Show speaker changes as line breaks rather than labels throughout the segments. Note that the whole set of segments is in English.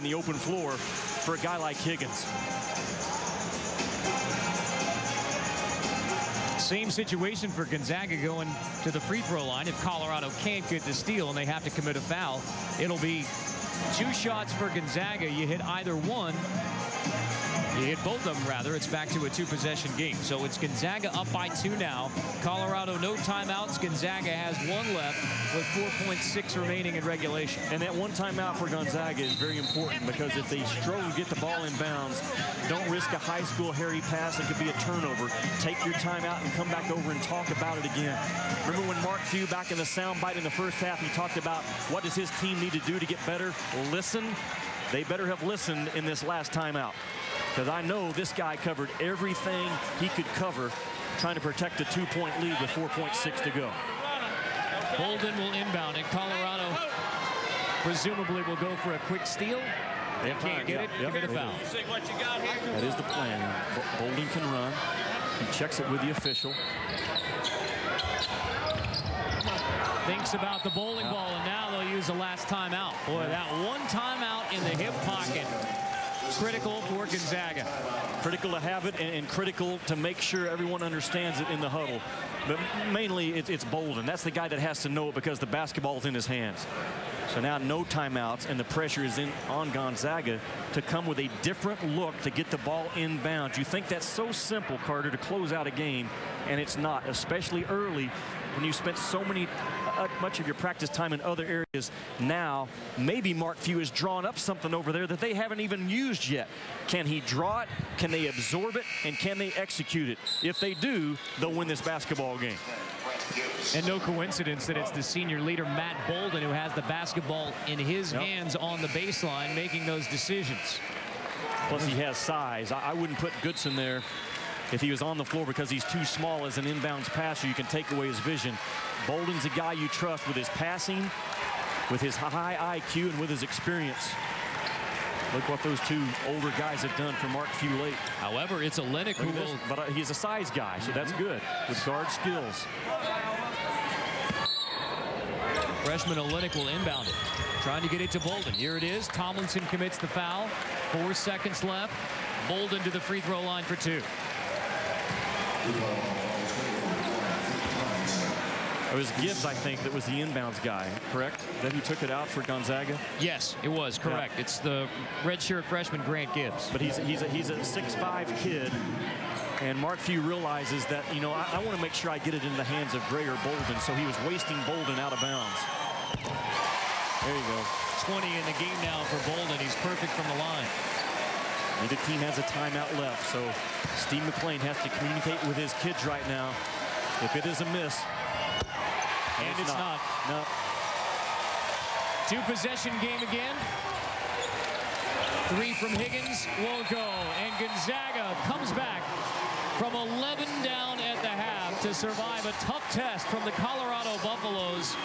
the open floor for a guy like Higgins.
Same situation for Gonzaga going to the free throw line. If Colorado can't get the steal and they have to commit a foul, it'll be 2 shots for Gonzaga. You hit either one. You hit both of them, rather. It's back to a 2-possession game. So it's Gonzaga up by 2 now. Colorado, no timeouts. Gonzaga has 1 left with 4.6 remaining in regulation.
And that 1 timeout for Gonzaga is very important, because if they struggle to get the ball in bounds, don't risk a high school hairy pass. It could be a turnover. Take your timeout and come back over and talk about it again. Remember when Mark Few, back in the soundbite in the first half, he talked about what does his team need to do to get better? Listen. They better have listened in this last timeout, because I know this guy covered everything he could cover trying to protect a 2-point lead with 4.6 to go.
Bolden will inbound, and Colorado presumably will go for a quick steal. They can't get it, commit a foul.
That is the plan. Bolden can run. He checks it with the official.
Thinks about the bowling ball, and now they'll use the last timeout. Boy, that 1 timeout in the hip pocket. Critical for Gonzaga.
Critical to have it, and critical to make sure everyone understands it in the huddle. But mainly it's Bolden. That's the guy that has to know it, because the basketball is in his hands. So now no timeouts, and the pressure is on Gonzaga to come with a different look to get the ball inbound. You think that's so simple, Carter, to close out a game, and it's not, especially early when you spent so much of your practice time in other areas. Now maybe Mark Few has drawn up something over there that they haven't even used yet. Can he draw it? Can they absorb it? And can they execute it? If they do, they'll win this basketball game.
And no coincidence that it's the senior leader, Matt Bolden, who has the basketball in his hands on the baseline, making those decisions.
Plus he has size. I wouldn't put Goodson there if he was on the floor, because he's too small as an inbounds passer. You can take away his vision. Bolden's a guy you trust with his passing, with his high IQ, and with his experience. Look what those 2 older guys have done for Mark Few late.
However, it's Olenek who will...
But he's a size guy, so that's good with guard skills.
Freshman Olenek will inbound it. Trying to get it to Bolden. Here it is. Tomlinson commits the foul. 4 seconds left. Bolden to the free throw line for 2.
It was Gibbs, I think, that was the inbounds guy, correct? That who took it out for Gonzaga?
Yes, it was, correct. Yeah. It's the redshirt freshman, Grant Gibbs.
But he's a 6'5" kid, and Mark Few realizes that, you know, I want to make sure I get it in the hands of Gray or Bolden, so he was wasting Bolden out of bounds. There you go.
20 in the game now for Bolden. He's perfect from the line.
Neither team has a timeout left, so Steve McLean has to communicate with his kids right now. If it is a miss,
and it's not.
No.
2-possession game again. 3 from Higgins won't go, and Gonzaga comes back from 11 down at the half to survive a tough test from the Colorado Buffaloes.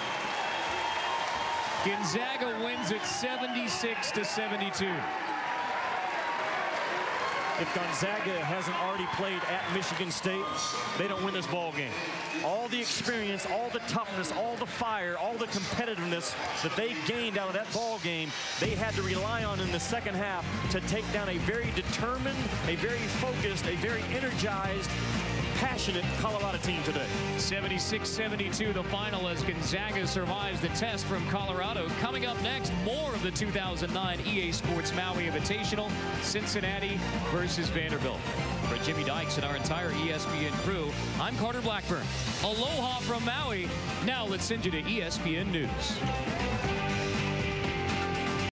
Gonzaga wins it 76-72.
If Gonzaga hasn't already played at Michigan State, they don't win this ball game. All the experience, all the toughness, all the fire, all the competitiveness that they gained out of that ball game, they had to rely on in the second half to take down a very determined, a very focused, a very energized, passionate Colorado team today.
76-72 the final as Gonzaga survives the test from Colorado. Coming up next, more of the 2009 EA Sports Maui Invitational, Cincinnati versus Vanderbilt. For Jimmy Dykes and our entire ESPN crew, I'm Carter Blackburn. Aloha from Maui. Now let's send you to ESPN News.